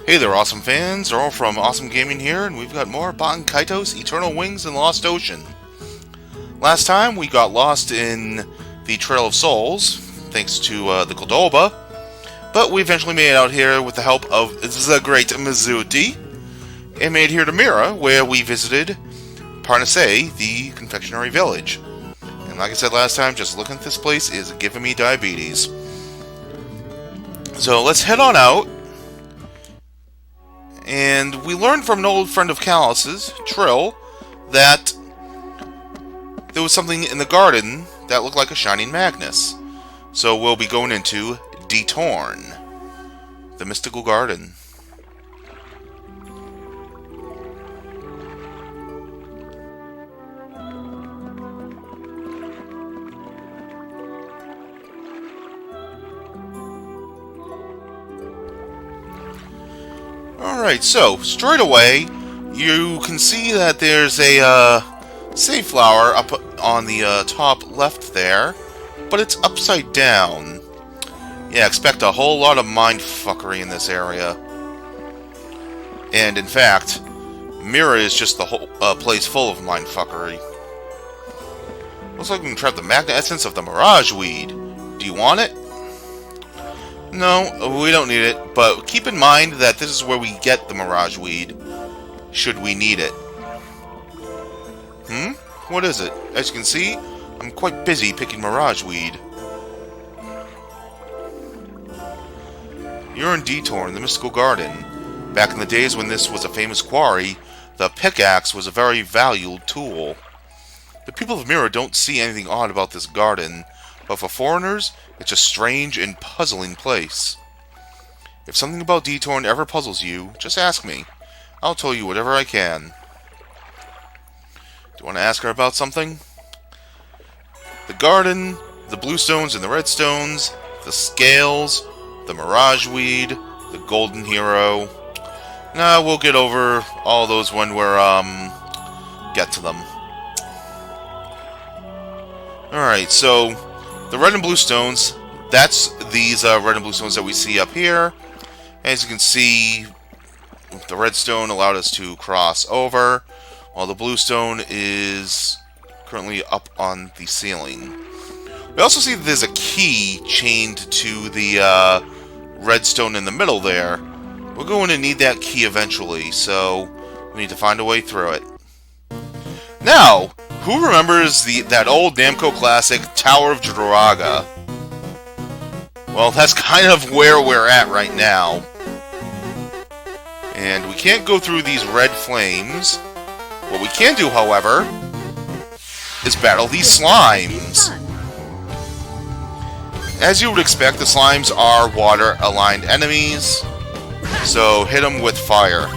Hey there, awesome fans. Earl from Awesome Gaming here, and we've got more Baten Kaitos, Eternal Wings, and Lost Ocean. Last time, we got lost in the Trail of Souls, thanks to the Cordoba, but we eventually made it out here with the help of the great Mizuti, and made here to Mira, where we visited Parnasse, the confectionery village. And like I said last time, just looking at this place is giving me diabetes. So let's head on out. And we learned from an old friend of Callus's, Trill, that there was something in the garden that looked like a shining Magnus. So we'll be going into Detourne, the mystical garden. Alright, so, straight away, you can see that there's a save flower up on the top left there, but it's upside down. Yeah, expect a whole lot of mindfuckery in this area. And in fact, Mira is just the whole place full of mindfuckery. Looks like we can trap the magna essence of the Mirage Weed. Do you want it? No, we don't need it, but keep in mind that this is where we get the Mirage Weed, should we need it. What is it? As you can see, I'm quite busy picking Mirage Weed. You're in Detourne, the mystical garden. Back in the days when this was a famous quarry, the pickaxe was a very valued tool. The people of Mira don't see anything odd about this garden, but for foreigners, it's a strange and puzzling place. If something about Detourne ever puzzles you, just ask me. I'll tell you whatever I can. Do you want to ask her about something? The garden, the blue stones and the red stones, the scales, the Mirage Weed, the golden hero. Nah, we'll get over all those when we're, get to them. Alright, so the red and blue stones, that's these red and blue stones that we see up here. As you can see, the red stone allowed us to cross over, while the blue stone is currently up on the ceiling. We also see that there's a key chained to the red stone in the middle there. We're going to need that key eventually, so we need to find a way through it. Now, who remembers that old Namco classic, Tower of Draga? Well, that's kind of where we're at right now. And we can't go through these red flames. What we can do, however, is battle these slimes. As you would expect, the slimes are water-aligned enemies, so hit them with fire.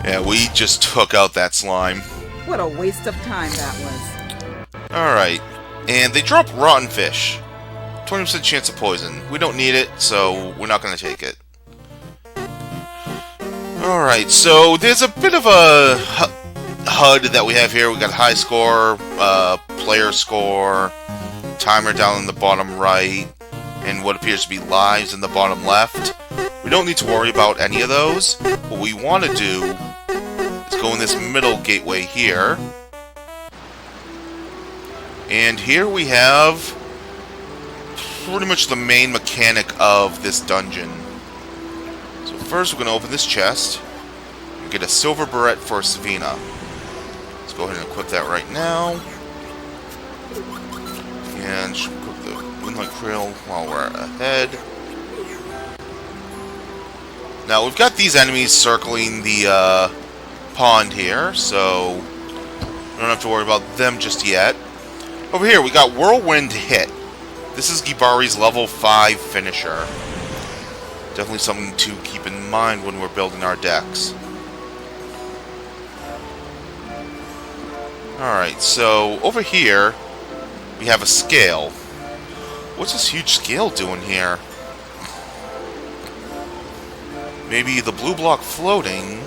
Yeah, we just took out that slime. What a waste of time that was. Alright, and they drop rotten fish. 20% chance of poison. We don't need it, so we're not going to take it. Alright, so there's a bit of a HUD that we have here. We got high score, player score, timer down in the bottom right, and what appears to be lives in the bottom left. We don't need to worry about any of those. What we want to do is go in this middle gateway here. And here we have pretty much the main mechanic of this dungeon. So first we're going to open this chest and get a silver beret for Savina. Let's go ahead and equip that right now. And equip the Moonlight Krill while we're ahead. Now, we've got these enemies circling the pond here, so we don't have to worry about them just yet. Over here, we got Whirlwind Hit. This is Gibari's level 5 finisher. Definitely something to keep in mind when we're building our decks. Alright, so over here, we have a scale. What's this huge scale doing here? Maybe the blue block floating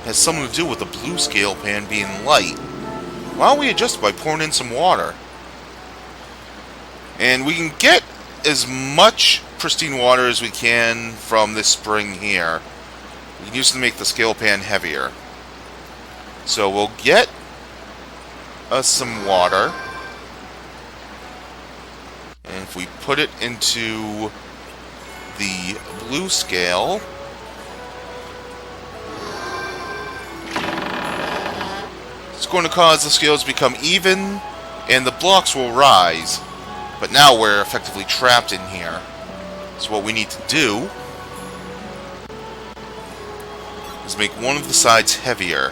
has something to do with the blue scale pan being light. Why don't we adjust it by pouring in some water? And we can get as much pristine water as we can from this spring here. We can use it to make the scale pan heavier. So we'll get us some water. And if we put it into the blue scale, it's going to cause the scales to become even, and the blocks will rise. But now we're effectively trapped in here. So what we need to do is make one of the sides heavier.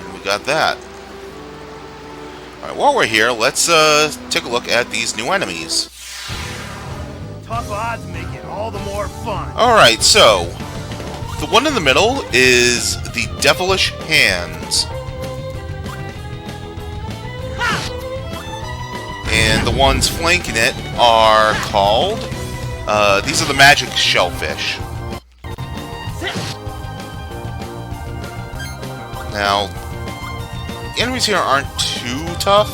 And we got that. Alright, while we're here, let's take a look at these new enemies. Tough odds make it all the more fun. Alright, so the one in the middle is the Devilish Hands. And the ones flanking it are called, these are the Magic Shellfish. Now, the enemies here aren't too tough.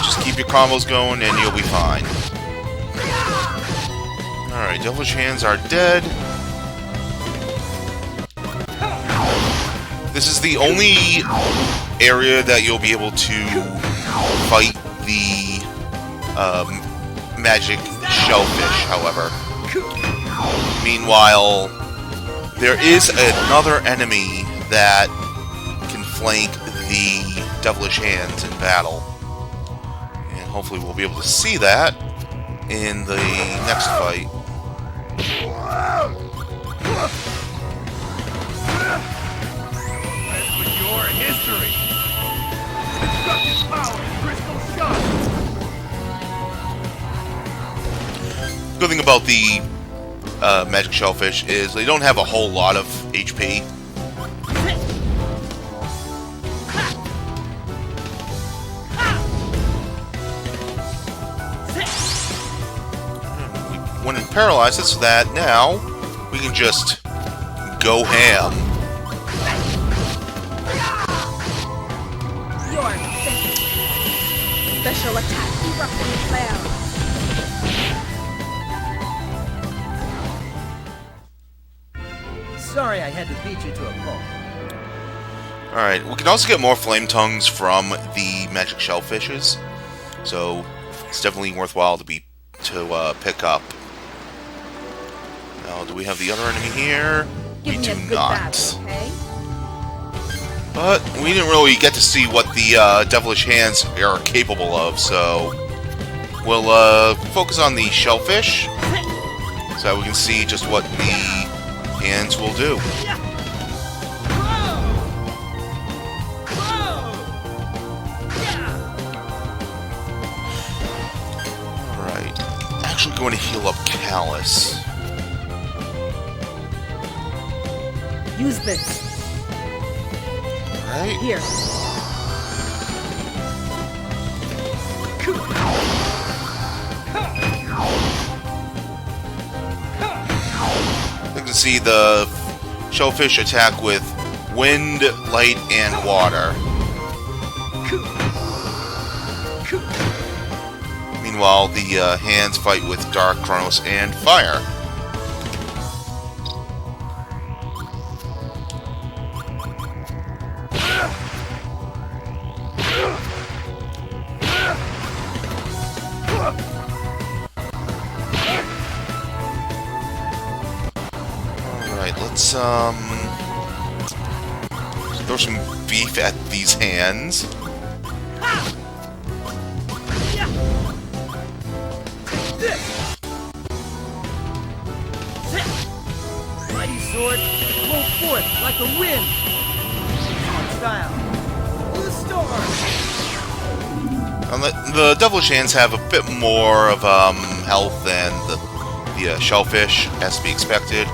Just keep your combos going and you'll be fine. Alright, Devilish Hands are dead. This is the only area that you'll be able to fight the magic shellfish, however. Meanwhile, there is another enemy that can flank the Devilish Hands in battle. And hopefully we'll be able to see that in the next fight. As with your history, destructive power and crystal shot. Good thing about the magic shellfish is they don't have a whole lot of HP. We went and paralyzed it so that now we can just go ham. Your special attack erupting cloud. Sorry I had to beat you to a pulp. Alright, we can also get more flame tongues from the magic shellfishes, so it's definitely worthwhile to pick up. Now, do we have the other enemy here? Give We me do a good not. battle, okay? But we didn't really get to see what the Devilish Hands are capable of, so we'll focus on the shellfish so that we can see just what the hands will do. Alright. Actually going to heal up Callus. Use this. Right? Here. You can see the shellfish attack with wind, light, and water. Meanwhile, the hands fight with dark, Chronos, and fire. Let's throw some beef at these hands. Mighty sword, roll forth like the wind. On style. The storm. And the Devilish Hands have a bit more of health than the shellfish, as to be expected.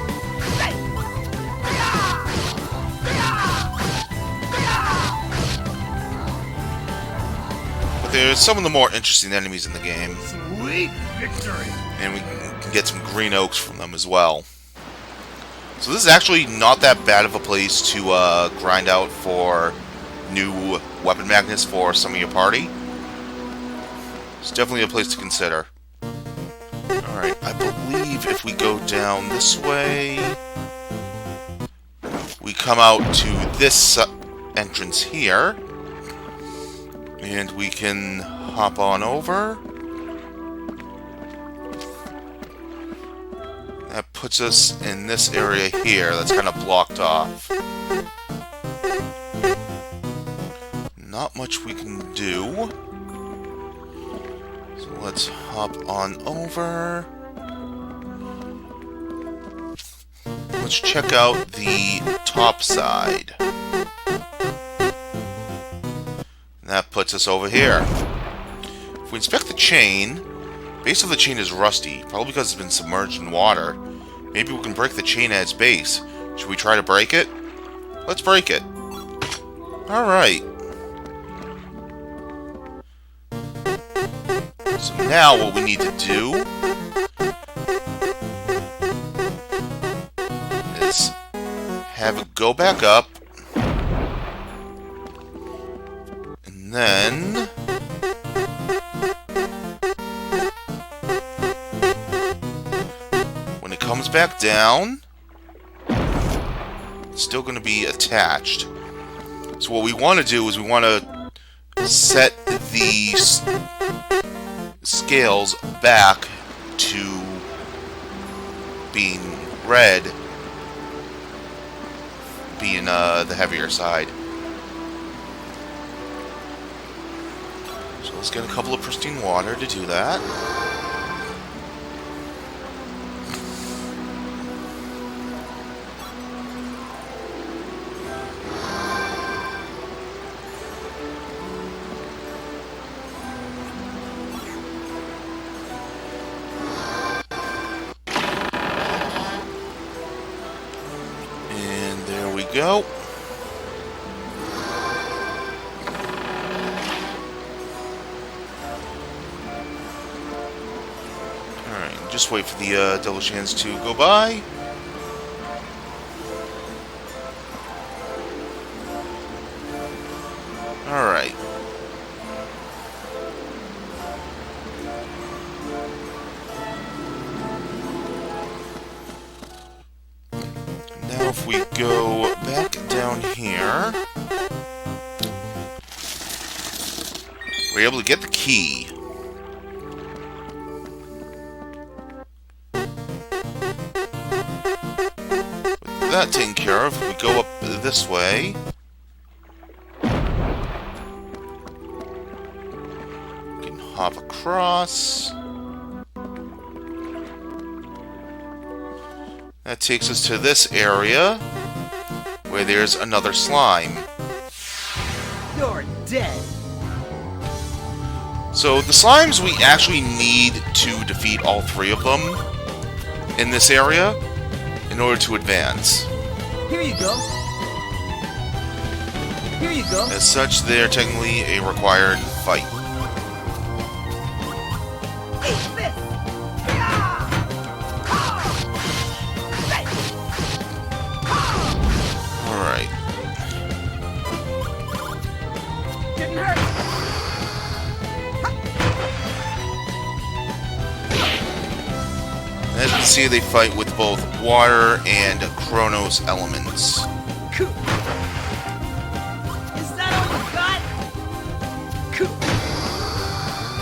There's some of the more interesting enemies in the game, Sweet victory. and we can get some green oaks from them as well. So this is actually not that bad of a place to grind out for new weapon magnets for some of your party. It's definitely a place to consider. Alright, I believe if we go down this way, we come out to this entrance here, and we can hop on over. That puts us in this area here that's kind of blocked off. Not much we can do. So let's hop on over. Let's check out the top side. And that puts us over here. If we inspect the chain, base of the chain is rusty, probably because it's been submerged in water. Maybe we can break the chain at its base. Should we try to break it? Let's break it. Alright. So now what we need to do is have it go back up, and then when it comes back down, it's still going to be attached. So what we want to do is we want to set the scales back to being red, being the heavier side. So let's get a couple of pristine water to do that. Go. Alright, just wait for the double chance to go by. Alright. Now if we go back down here, we're able to get the key. With that taken care of, we go up this way. We can hop across. That takes us to this area, where there's another slime. You're dead. So the slimes, we actually need to defeat all three of them in this area in order to advance. Here you go. Here you go. As such, they're technically a required fight. Eat this. Alright. Didn't hurt. As you can see, they fight with both water and Chronos elements. Cool. Is that all you got? Cool.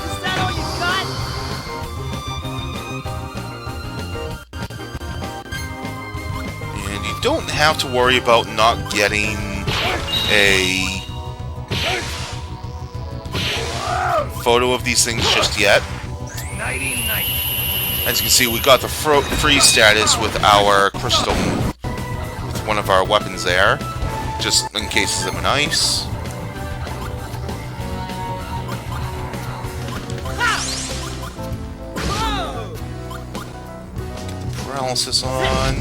Is that all you got? And you don't have to worry about not getting a photo of these things just yet. Nighty night. As you can see, we got the freeze status with our crystal, with one of our weapons there, just in cases of an ice. Paralysis on.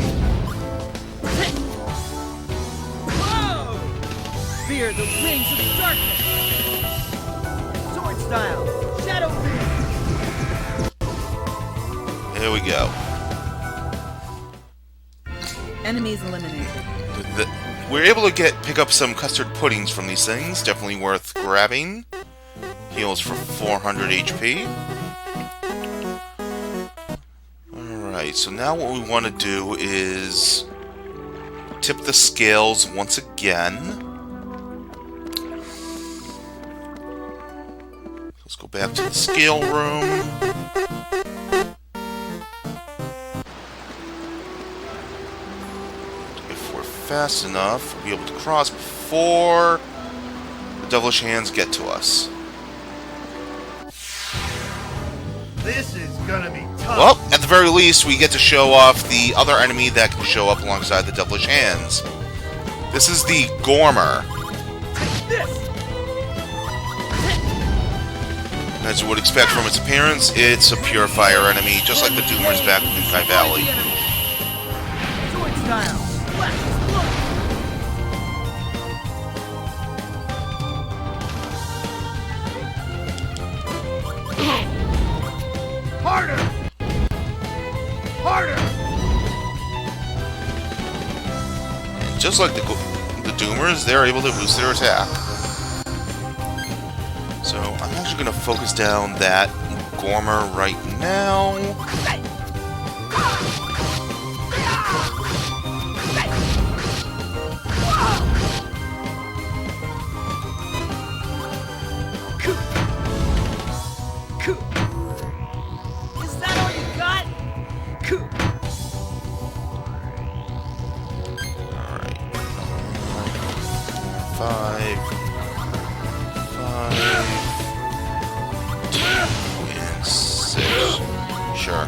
Fear the wings of darkness. Swords style. Shadow beam. There we go. Enemies eliminated. We're able to pick up some custard puddings from these things. Definitely worth grabbing. Heals for 400 HP. Alright, so now what we want to do is tip the scales once again. Let's go back to the scale room. If we're fast enough, we'll be able to cross before the devilish hands get to us. This is gonna be tough. Well, at the very least, we get to show off the other enemy that can show up alongside the devilish hands. This is the Gormer. As you would expect from its appearance, it's a pure fire enemy, just like the Doomers back in Kai Valley. Sword style. Flash explode. Harder! Harder! And just like the Doomers, they're able to boost their attack. So I'm actually going to focus down that Gormer right now. Is that all you got? Alright. 5, 2, and 6. Sure.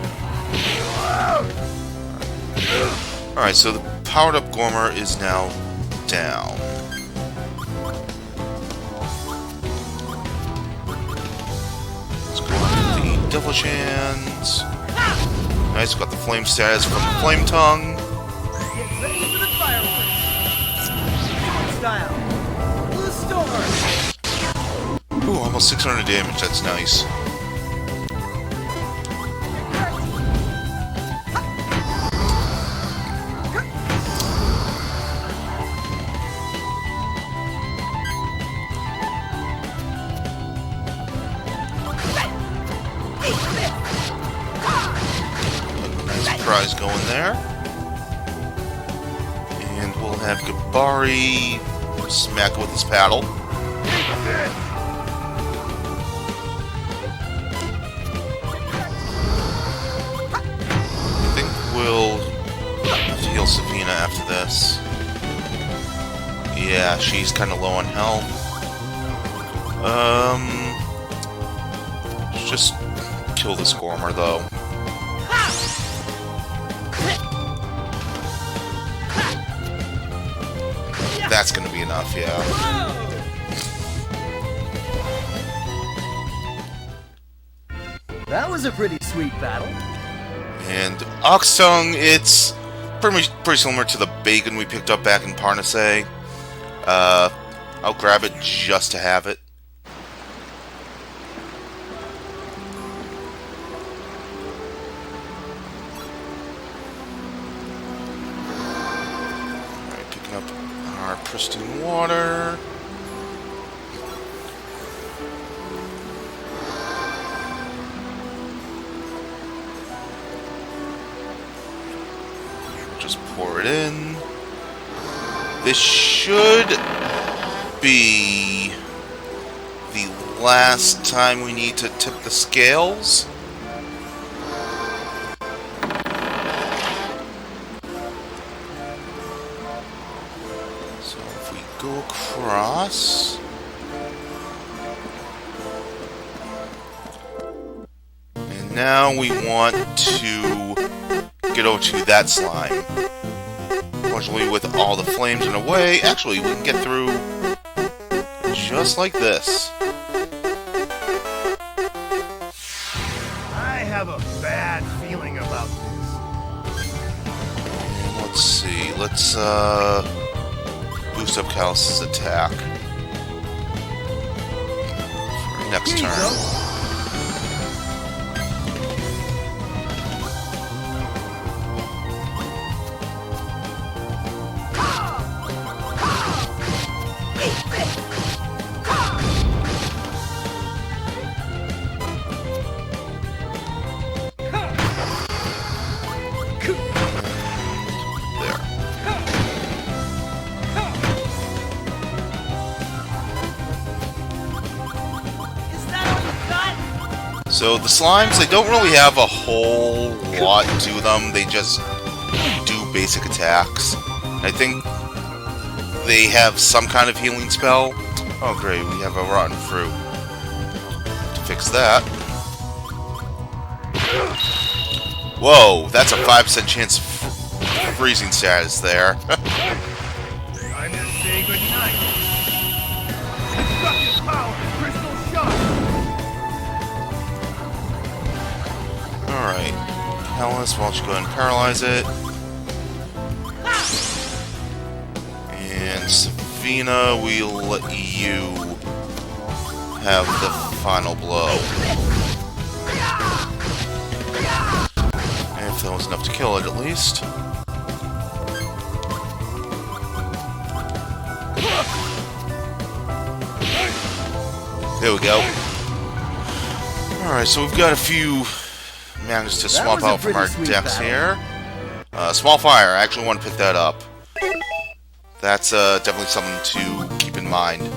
Alright, so the powered up Gormer is now down. Let's go into the devilish hands. Nice, got the flame status from the flame tongue. Get ready for the fireworks. Sword style. Blue storm. Ooh, almost 600 damage, that's nice. Nice prize going there. And we'll have Gabari smack it with his paddle. I think we'll heal Savina after this. Yeah, she's kind of low on health. Let's just kill this Gormer, though. That's gonna be enough, yeah. That was a pretty sweet battle. And Ox Tongue, it's pretty similar to the bacon we picked up back in Parnasse. I'll grab it just to have it. Alright, picking up our pristine water. Just pour it in. This should be the last time we need to tip the scales. So if we go across... And now we want to get over to that slime. Fortunately, with all the flames in the way, actually, we can get through just like this. I have a bad feeling about this. And let's see. Let's boost up Callus's attack. For next Here you turn. go. There. Is that all you got? So the slimes, they don't really have a whole lot to them. They just do basic attacks. I think they have some kind of healing spell. Oh great, we have a rotten fruit. To fix that. Whoa, that's a 5% chance of freezing status there. Time to say goodnight. Destructive power, crystal shot. Alright. Hellas, why don't you go ahead and paralyze it. And Savina, we'll let you have the final blow. If that was enough to kill it, at least. There we go. Alright, so we've got a few managed to swap was a out from our pretty sweet decks battle. here. Small fire, I actually want to pick that up. That's definitely something to keep in mind.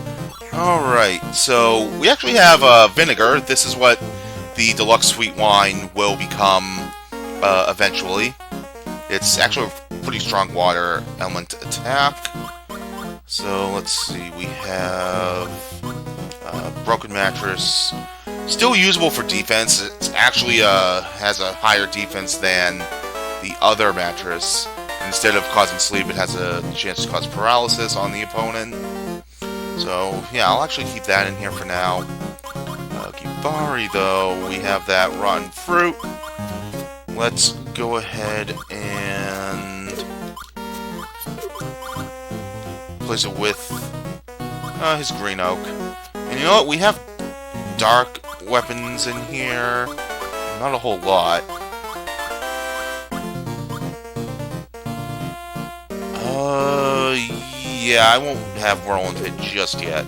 Alright, so we actually have vinegar. This is what the deluxe sweet wine will become eventually. It's actually a pretty strong water element attack. So let's see, we have broken mattress. Still usable for defense. It actually has a higher defense than the other mattress. Instead of causing sleep, it has a chance to cause paralysis on the opponent. So, yeah, I'll actually keep that in here for now. Kibari, though, we have that rotten fruit. Let's go ahead and place it with his green oak. And you know what? We have dark weapons in here. Not a whole lot. Yeah, I won't have Whirlwind hit just yet.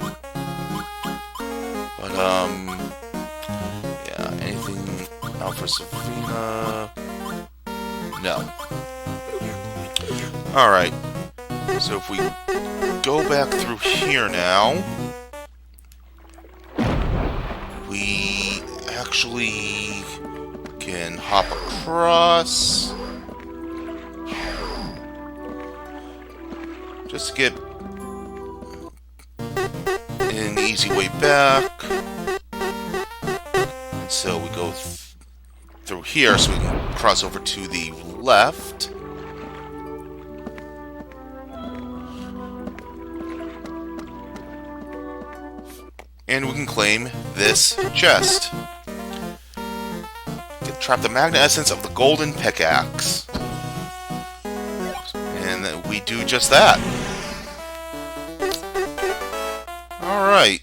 But, yeah, anything out for Savina? No. Alright. So if we go back through here now, we actually can hop across. Just to get an easy way back. And so we go through here so we can cross over to the left. And we can claim this chest. Trap the magna essence of the golden pickaxe. And we do just that. Alright.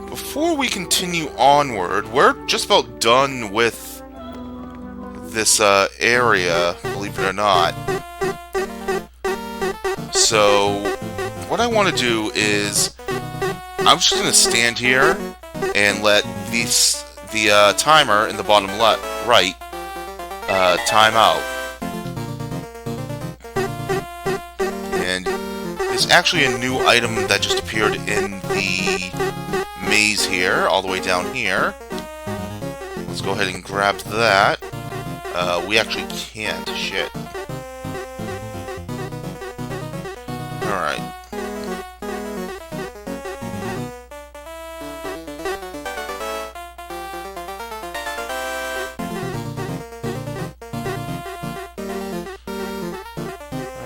Before we continue onward, we're just about done with this area, believe it or not. So, what I want to do is, I'm just going to stand here and let the timer in the bottom right time out. And there's actually a new item that just appeared in the maze here, all the way down here. Let's go ahead and grab that. We actually can't. Shit. Alright.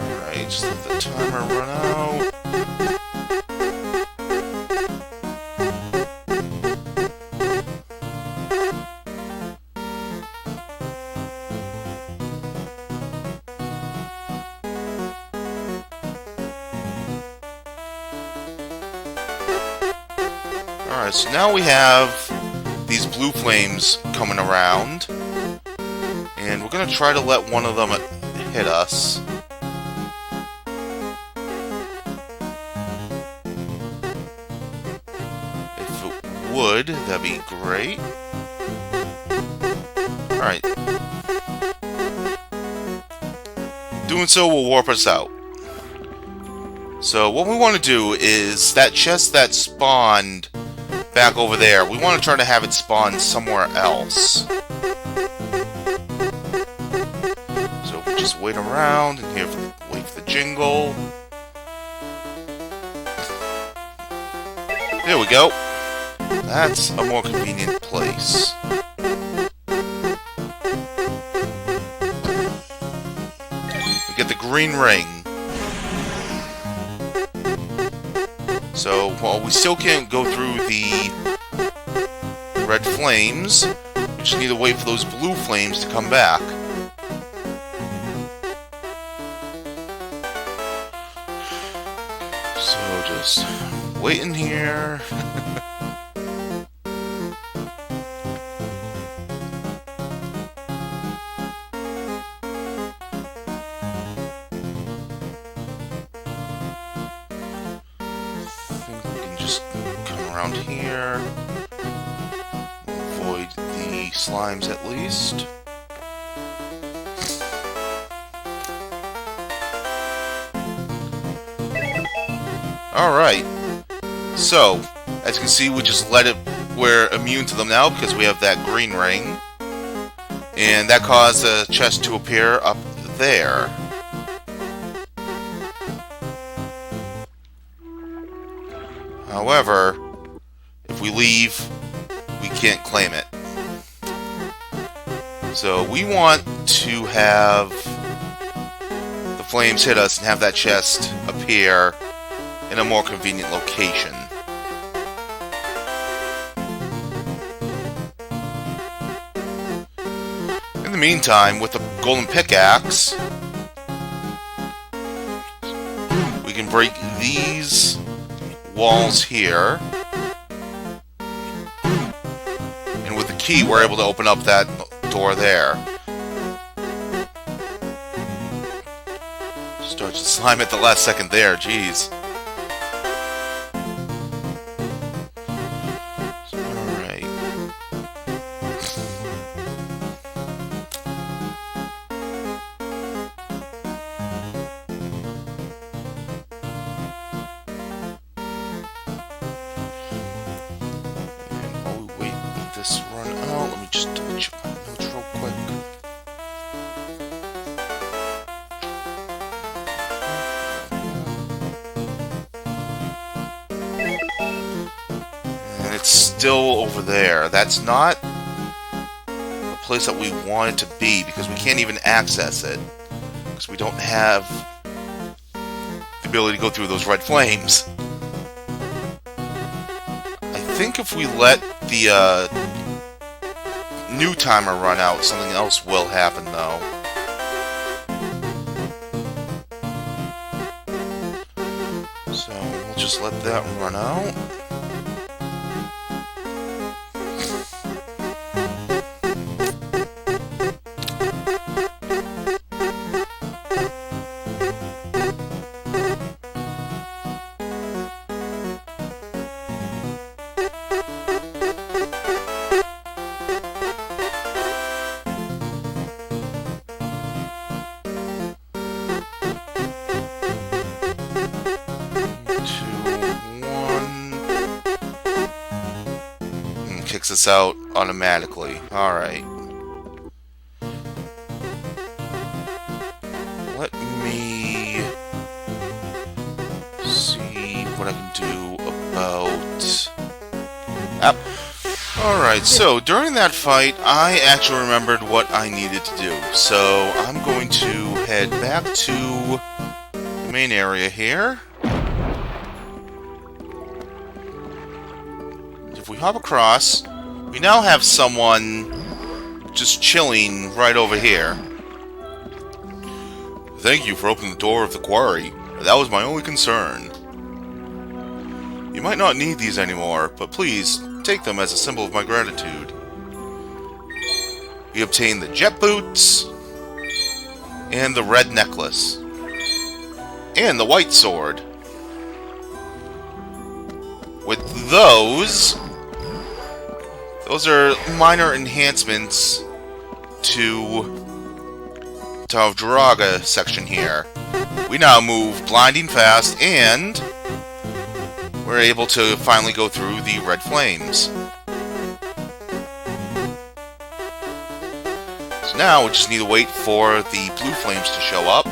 Alright, just let the timer run out. Alright, so now we have these blue flames coming around. And we're going to try to let one of them hit us. If it would, that'd be great. Alright. Doing so will warp us out. So what we want to do is that chest that spawned back over there, we want to try to have it spawn somewhere else. So we just wait around and wait for the jingle. There we go. That's a more convenient place. We get the green ring. So, while we still can't go through the red flames, we just need to wait for those blue flames to come back. So, just waiting here. Around here. Avoid the slimes at least. Alright. So, as you can see, we just we're immune to them now because we have that green ring. And that caused a chest to appear up there. However, if we leave, we can't claim it. So we want to have the flames hit us and have that chest appear in a more convenient location. In the meantime, with the golden pickaxe, we can break these walls here. And with the key, we're able to open up that door there. Starts to slime at the last second there, jeez. Alright. And while we wait for this run out, let me just double check my notes real quick. And it's still over there. That's not the place that we want it to be because we can't even access it. Because we don't have the ability to go through those red flames. I think if we let the new timer run out, something else will happen though. So we'll just let that run out. Kicks us out automatically. Alright. Let me see what I can do about... Alright, so during that fight, I actually remembered what I needed to do. So I'm going to head back to the main area here. If we hop across, we now have someone just chilling right over here. Thank you for opening the door of the quarry. That was my only concern. You might not need these anymore, but please, take them as a symbol of my gratitude. We obtain the jet boots, and the red necklace, and the white sword. With those are minor enhancements to Tower of Jiraga section here. We now move blinding fast, and we're able to finally go through the red flames. So now we just need to wait for the blue flames to show up.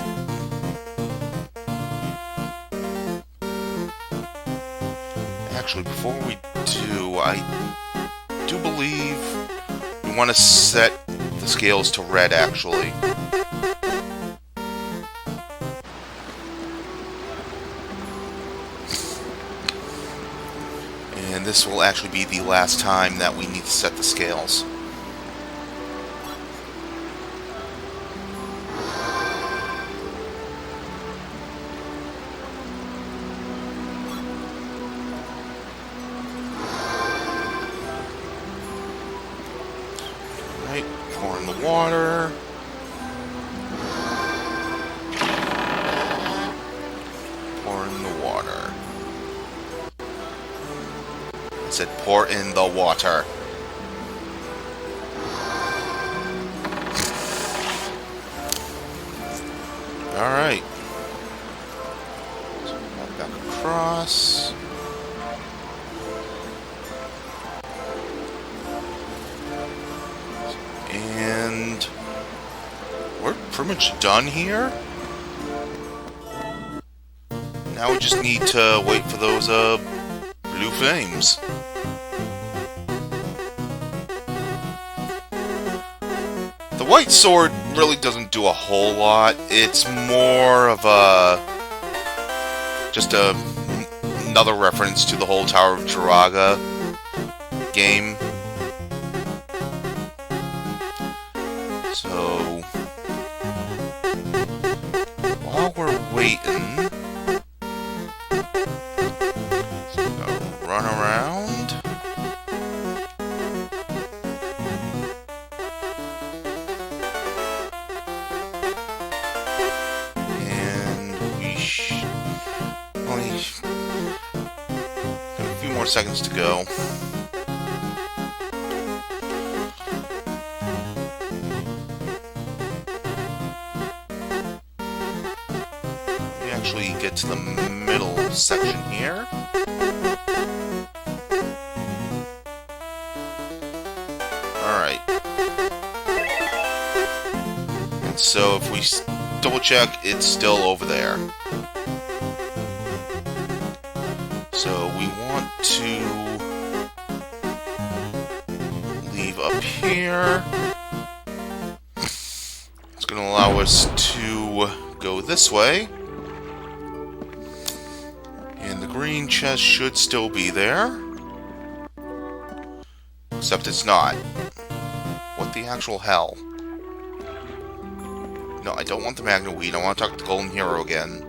Actually, before we do, I do believe we want to set the scales to red, actually. And this will actually be the last time that we need to set the scales. Right, pour in the water. Pour in the water. I said pour in the water. Alright. So walk back across. And we're pretty much done here. Now we just need to wait for those blue flames. The white sword really doesn't do a whole lot. It's more of just another reference to the whole Tower of Jiraga game. So while we're waiting, run around. And we only got a few more seconds to go. We actually get to the middle section here. Alright. And so if we double check, it's still over there. So we want to leave up here. It's going to allow us to go this way. And the green chest should still be there. Except it's not. What the actual hell? No, I don't want the Magna Weed. I want to talk to the Golden Hero again.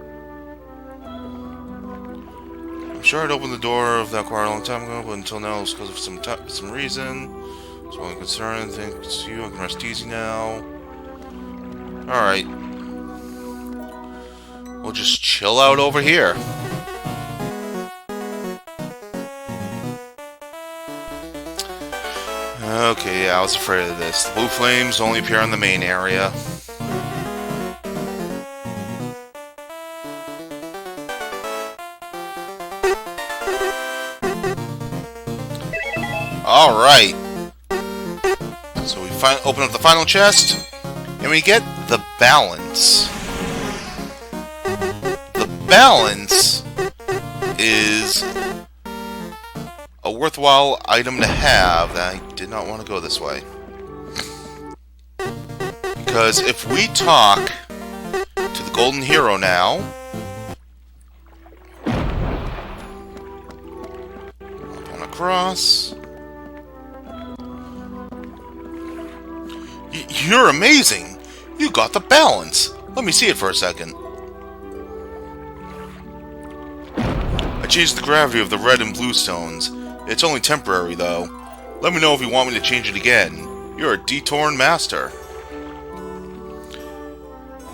I'm sure I'd opened the door of that quarry a long time ago, but until now it's because of some reason. So I'm concerned. Thanks to you, I can rest easy now. Alright. We'll just chill out over here. Okay, yeah, I was afraid of this. The blue flames only appear in the main area. Alright. So we open up the final chest, and we get the balance. The balance is a worthwhile item to have. I did not want to go this way. Because if we talk to the Golden Hero now, up on across. You're amazing! You got the balance! Let me see it for a second. change the gravity of the red and blue stones. It's only temporary, though. Let me know if you want me to change it again. You're a Detourne master.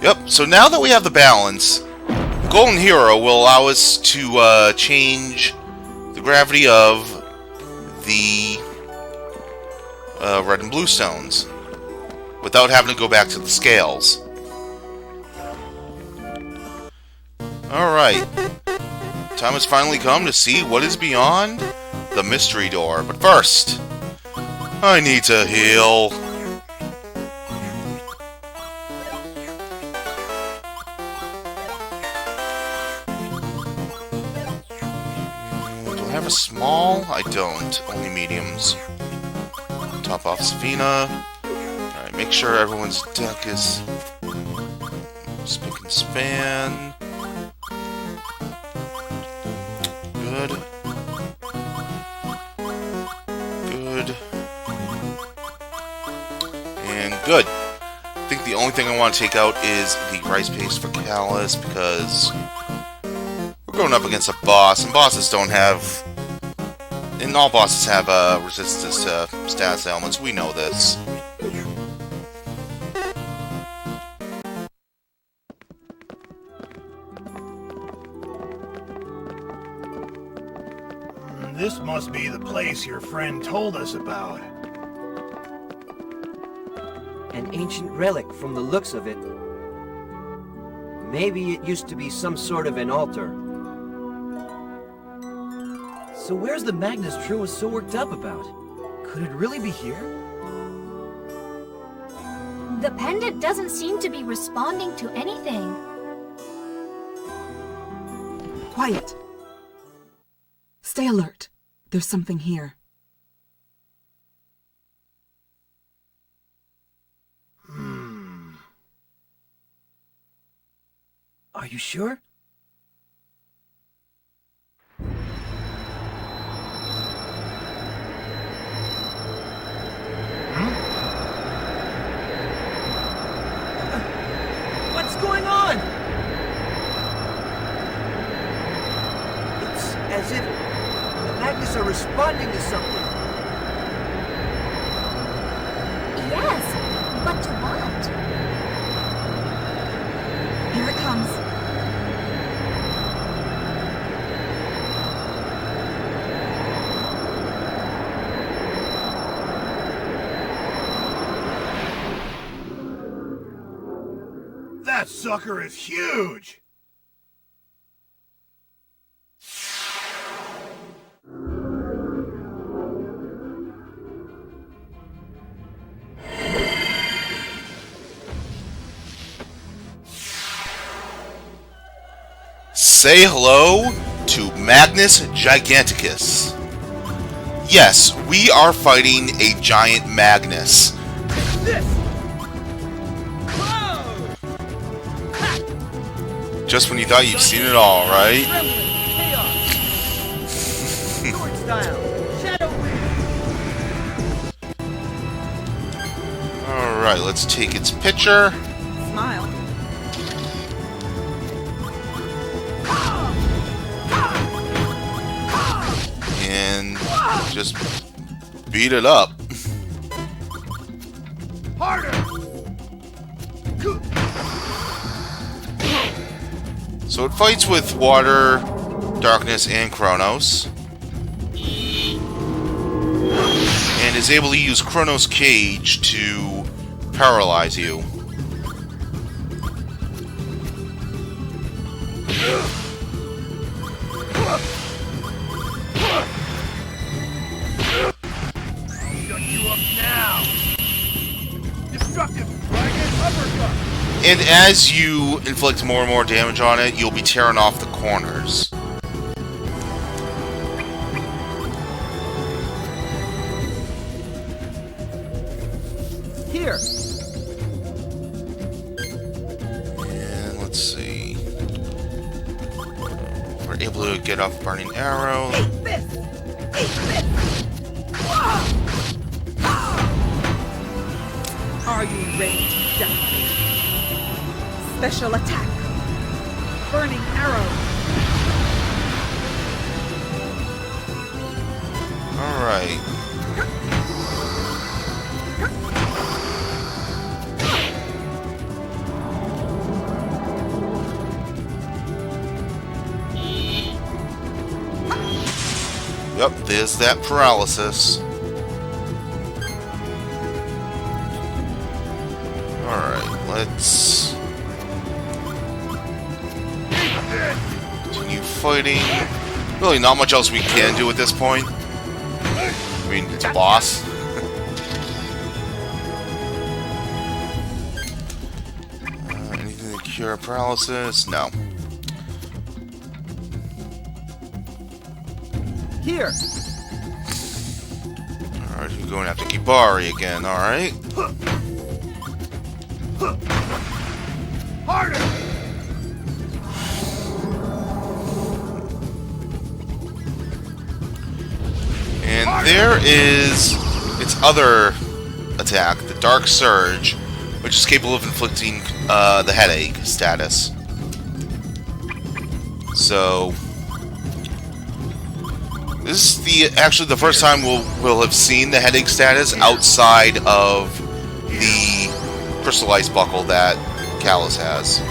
Yep, so now that we have the balance, the Golden Hero will allow us to change the gravity of the red and blue stones without having to go back to the scales. Alright. Time has finally come to see what is beyond the mystery door. But first, I need to heal. Do I have a small? I don't. Only mediums. Top off Savina. Alright, make sure everyone's deck is spick and span. Good. Good. And good. I think the only thing I want to take out is the rice paste for Callus, because we're going up against a boss, and bosses don't have... And all bosses have resistance to status elements. We know this. This must be the place your friend told us about. An ancient relic from the looks of it. Maybe it used to be some sort of an altar. So where's the Magnus True was so worked up about? Could it really be here? The pendant doesn't seem to be responding to anything. Quiet. Stay alert. There's something here. Are you sure? What's going on? It's as if the magnets are responding to something. Yes, but to what? Here it comes. That sucker is huge! Say hello to Magnus Giganticus. Yes, we are fighting a giant Magnus. This! Just when you thought you've seen it all, right? Chaos! Sword style! Shadow Wing! Alright, let's take its picture. Smile. And just beat it up. Harder! So it fights with water, darkness, and Chronos. And is able to use Chronos' cage to paralyze you. Shut you up now! Destructive dragon uppercut! And as you inflict more and more damage on it, you'll be tearing off the corners. Here! And let's see. We're able to get off Burning Arrow. Are you ready to die? Special attack. Burning arrow. Alright. Yep, there's that paralysis. Alright, let's continue fighting. Really not much else we can do at this point. I mean, it's a boss. Anything to cure paralysis? No. Here. Alright, you're going after Kibari again, alright. Harder! And there is its other attack, the Dark Surge, which is capable of inflicting the headache status. So this is actually the first time we'll have seen the headache status outside of the Crystal Ice Buckle that Callus has.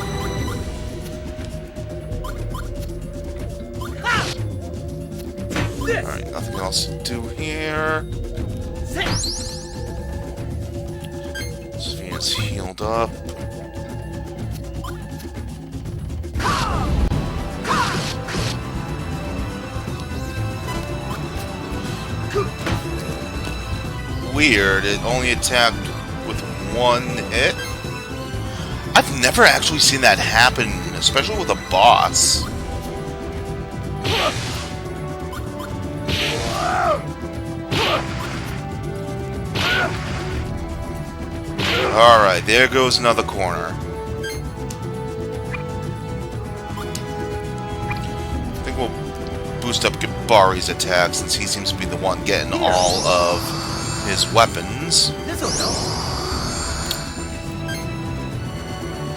Alright, nothing else to do here. Sophia's healed up. Weird, it only attacked with one hit. I've never actually seen that happen, especially with a boss. Alright, there goes another corner. I think we'll boost up Gibari's attack since he seems to be the one getting all of his weapons. This'll help.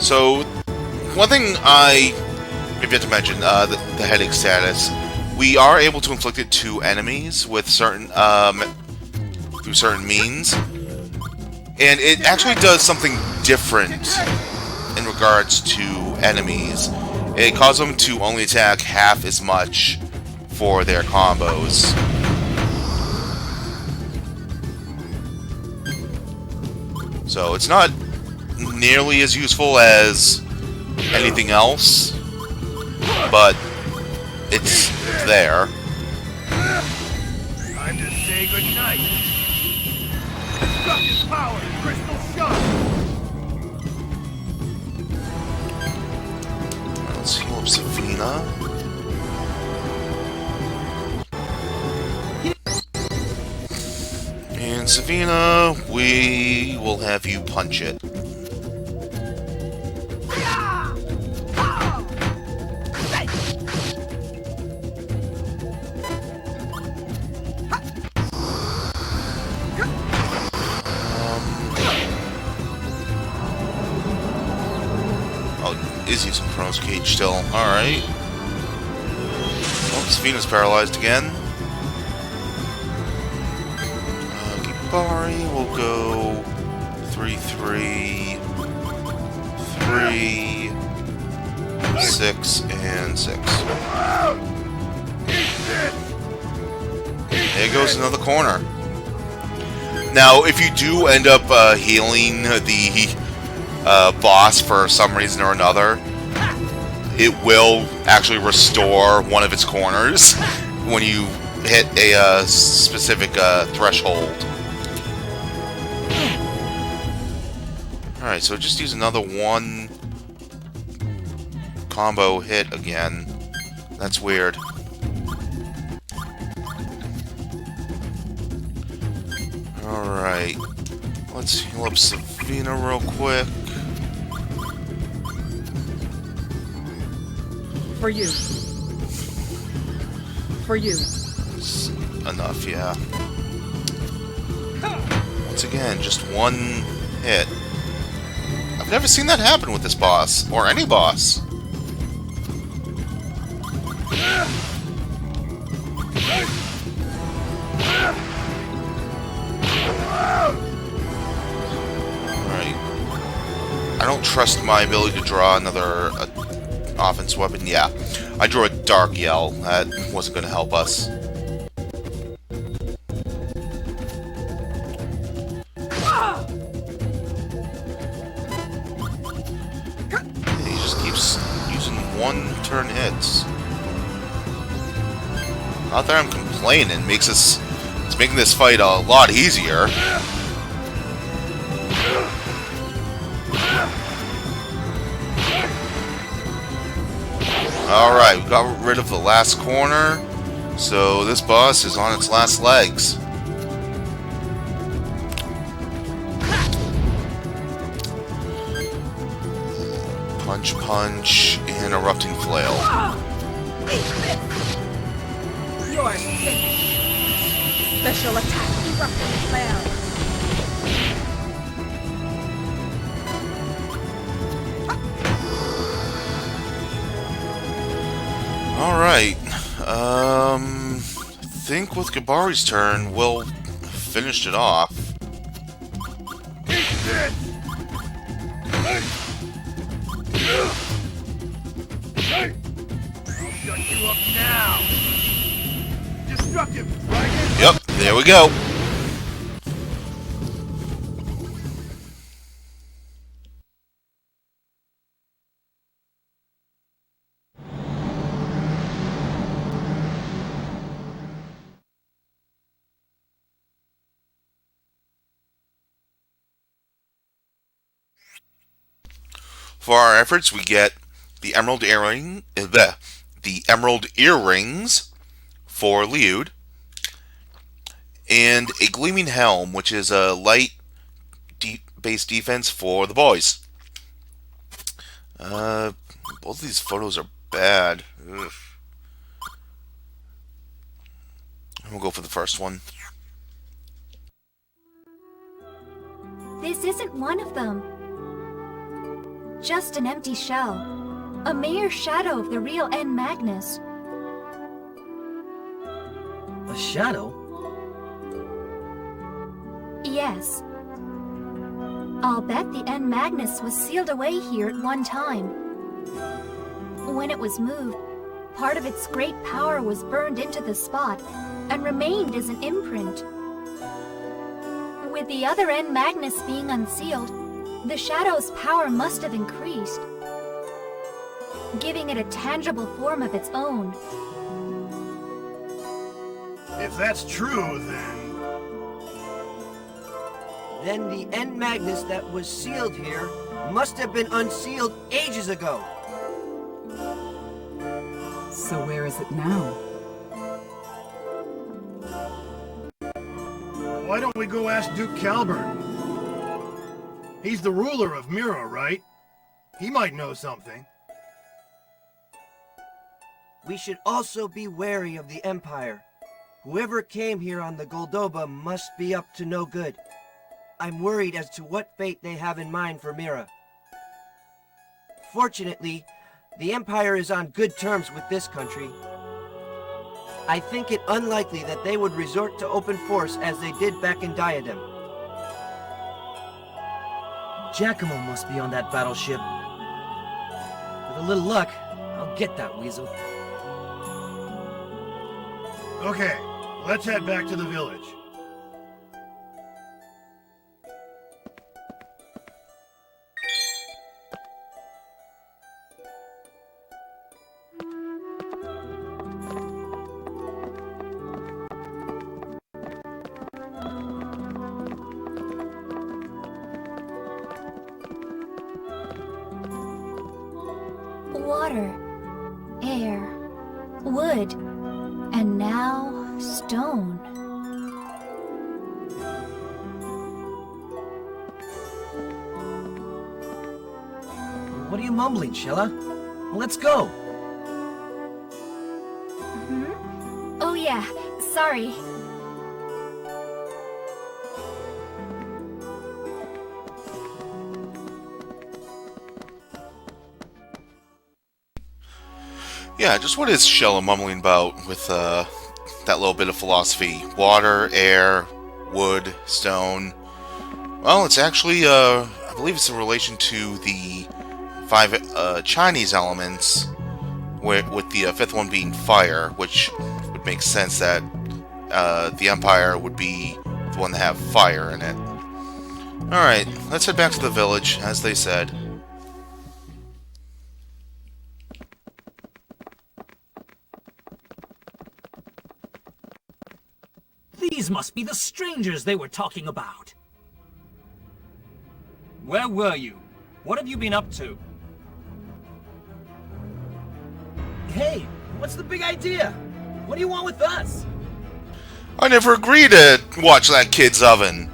So, one thing I forgot to mention, the headache status. We are able to inflict it to enemies with certain, through certain means. And it actually does something different in regards to enemies. It causes them to only attack half as much for their combos. So it's not nearly as useful as anything else, but it's there. Time to say goodnight. Destructive power, crystal shock. Let's heal up Savina. And Savina, we will have you punch it. Oh, is using Chronos Cage still. Alright. Oh, Savina's paralyzed again. Gibari will go 3-3, 3, 6, and 6. There goes another corner. Now, if you do end up healing the boss for some reason or another, it will actually restore one of its corners when you hit a specific threshold. Alright, so just use another one combo hit again. That's weird. Alright. Let's heal up Savina real quick. For you. For you. It's enough, yeah. Once again, just one hit. I've never seen that happen with this boss, or any boss. don't trust my ability to draw another offense weapon. Yeah, I drew a Dark Yell. That wasn't going to help us. He just keeps using one-turn hits. Not that I'm complaining. It's making this fight a lot easier. Alright, we got rid of the last corner, so this boss is on its last legs. Punch, punch, and erupting flail. You're finished. Special attack, erupting flail. Alright, I think with Gabari's turn, we'll finish it off. Eat this! Hey! I'll shut you up now! Destructive dragon! Yep, there we go. For our efforts, we get the emerald earrings for Liud, and a gleaming helm, which is a light base defense for the boys. Both of these photos are bad. Ugh. We'll go for the first one. This isn't one of them. Just an empty shell. A mere shadow of the real N. Magnus. A shadow? Yes. I'll bet the N. Magnus was sealed away here at one time. When it was moved, part of its great power was burned into the spot and remained as an imprint. With the other N. Magnus being unsealed, the shadow's power must have increased, giving it a tangible form of its own. If that's true, Then the N. Magnus that was sealed here must have been unsealed ages ago. So where is it now? why don't we go ask Duke Calvert? He's the ruler of Mira, right? He might know something. We should also be wary of the Empire. Whoever came here on the Goldoba must be up to no good. I'm worried as to what fate they have in mind for Mira. Fortunately, the Empire is on good terms with this country. I think it unlikely that they would resort to open force as they did back in Diadem. Giacomo must be on that battleship. With a little luck, I'll get that weasel. Okay, let's head back to the village. Water, air, wood, and now stone. What are you mumbling, Shella? Let's go! Oh yeah, sorry. Yeah, just what is Shella mumbling about with that little bit of philosophy? Water, air, wood, stone. Well, it's actually, I believe it's in relation to the 5 Chinese elements, with the fifth one being fire, which would make sense that the Empire would be the one to have fire in it. Alright, let's head back to the village, as they said. These must be the strangers they were talking about. Where were you? What have you been up to? Hey, what's the big idea? What do you want with us? I never agreed to watch that kid's oven.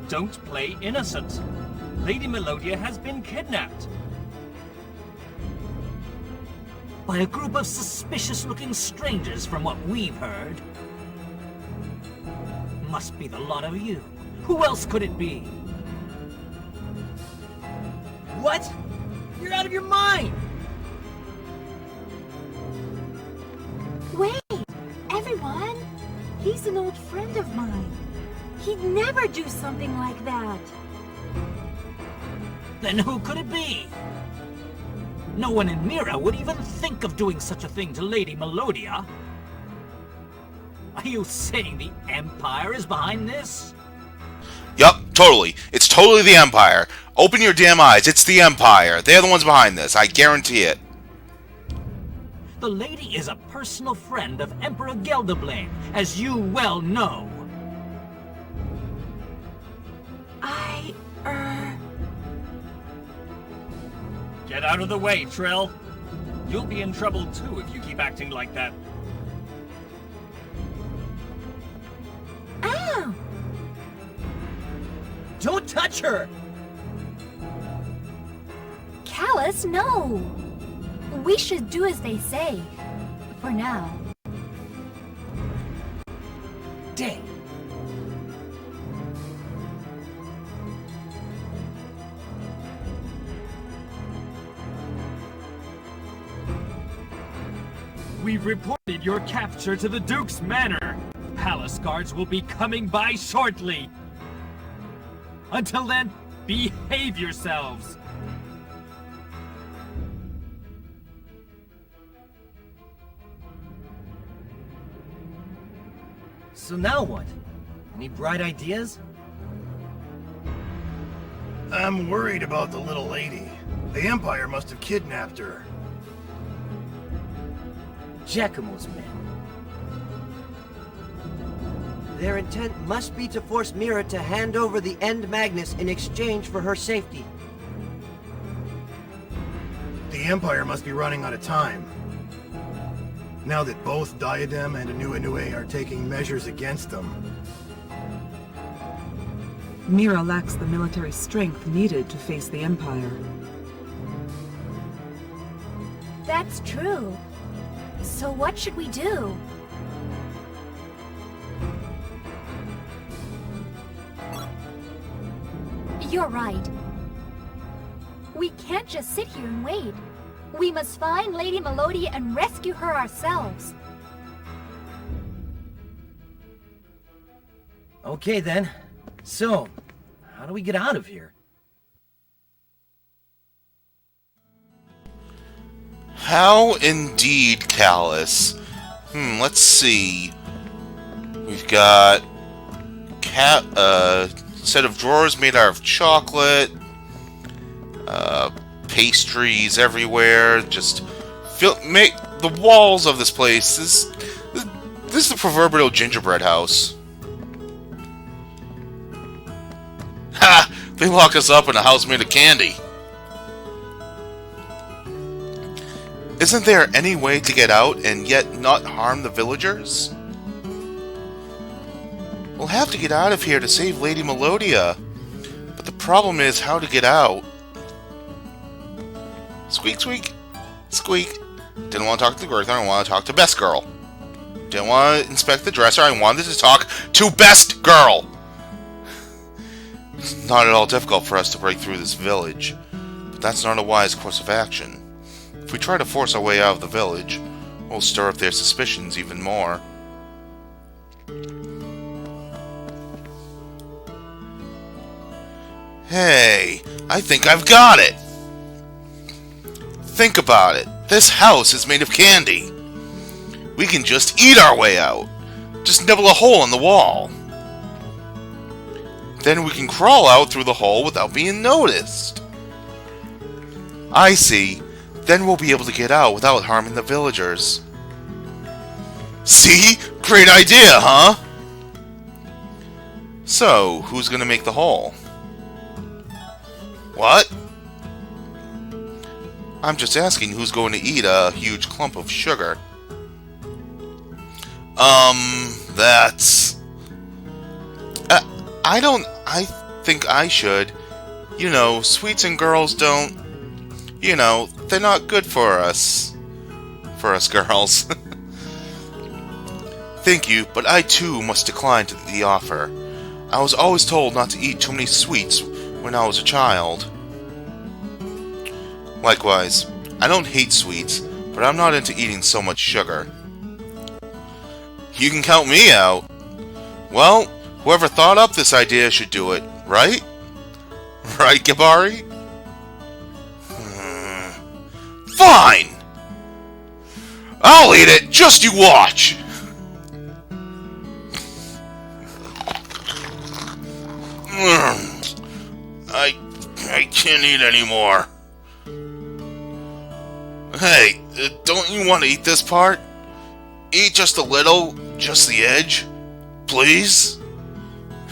Don't play innocent. Lady Melodia has been kidnapped. By a group of suspicious-looking strangers, from what we've heard. Must be the lot of you. Who else could it be? What? You're out of your mind! Wait! Everyone! He's an old friend of mine. He'd never do something like that. Then who could it be? No one in Mira would even think of doing such a thing to Lady Melodia. Are you saying the Empire is behind this? Yup, totally. It's totally the Empire. Open your damn eyes. It's the Empire. They're the ones behind this. I guarantee it. The lady is a personal friend of Emperor Gelderblame, as you well know. Get out of the way, Trill. You'll be in trouble too if you keep acting like that. Ow! Don't touch her! Callus, no! We should do as they say. For now. Dang. We've reported your capture to the Duke's Manor. Palace guards will be coming by shortly. Until then, behave yourselves. So now what? Any bright ideas? I'm worried about the little lady. The Empire must have kidnapped her. Giacomo's men. Their intent must be to force Mira to hand over the End Magnus in exchange for her safety. The Empire must be running out of time. Now that both Diadem and Anu Inue are taking measures against them. Mira lacks the military strength needed to face the Empire. That's true. So what should we do? You're right. We can't just sit here and wait. We must find Lady Melodia and rescue her ourselves. Okay then. So, how do we get out of here? How indeed, Callus. Let's see. We've got a set of drawers made out of chocolate. Pastries everywhere. Just make the walls of this place. This is the proverbial gingerbread house. Ha! They lock us up in a house made of candy. Isn't there any way to get out and yet not harm the villagers? We'll have to get out of here to save Lady Melodia. But the problem is how to get out. Squeak, squeak, squeak. Didn't want to talk to the Girther, I want to talk to Best Girl. Didn't want to inspect the dresser, I wanted to talk to Best Girl! It's not at all difficult for us to break through this village, but that's not a wise course of action. If we try to force our way out of the village, we'll stir up their suspicions even more. Hey, I think I've got it! Think about it. This house is made of candy. We can just eat our way out. Just nibble a hole in the wall. Then we can crawl out through the hole without being noticed. I see. Then we'll be able to get out without harming the villagers. See? Great idea, huh? So, who's gonna make the hole? What? I'm just asking who's going to eat a huge clump of sugar. That's... I think I should. You know, sweets and girls don't... You know, they're not good for us. For us girls. Thank you, but I too must decline the offer. I was always told not to eat too many sweets when I was a child. Likewise, I don't hate sweets, but I'm not into eating so much sugar. You can count me out. Well, whoever thought up this idea should do it, right? Right, Gibari? Fine! I'll eat it, just you watch! I can't eat anymore. Hey, don't you want to eat this part? Eat just a little, just the edge, please?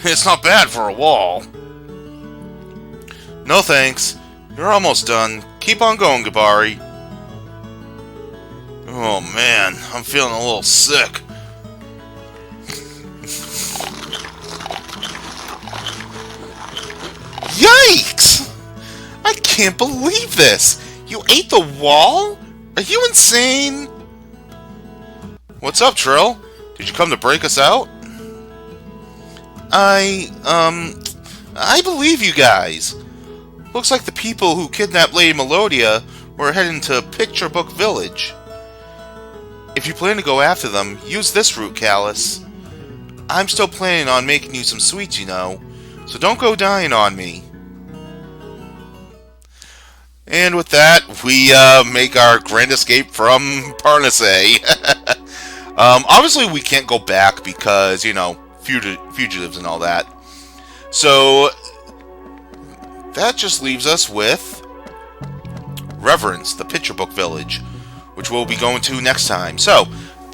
It's not bad for a wall. No thanks. You're almost done. Keep on going, Gibari. Oh man, I'm feeling a little sick. Yikes! I can't believe this! You ate the wall? Are you insane? What's up, Trill? Did you come to break us out? I believe you guys. Looks like the people who kidnapped Lady Melodia were heading to Picture Book Village. If you plan to go after them, use this route, Callus. I'm still planning on making you some sweets, you know, so don't go dying on me. And with that, we make our grand escape from Parnasse. Obviously, we can't go back because, you know, fugitives and all that. So, that just leaves us with Reverence, the Picture Book Village, which we'll be going to next time. So,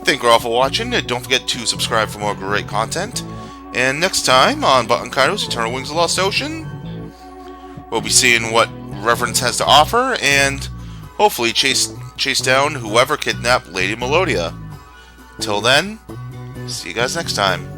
thank you all for watching, and don't forget to subscribe for more great content. And next time on Baten Kaitos, Eternal Wings of the Lost Ocean, we'll be seeing what Reverence has to offer, and hopefully chase down whoever kidnapped Lady Melodia. Till then, see you guys next time.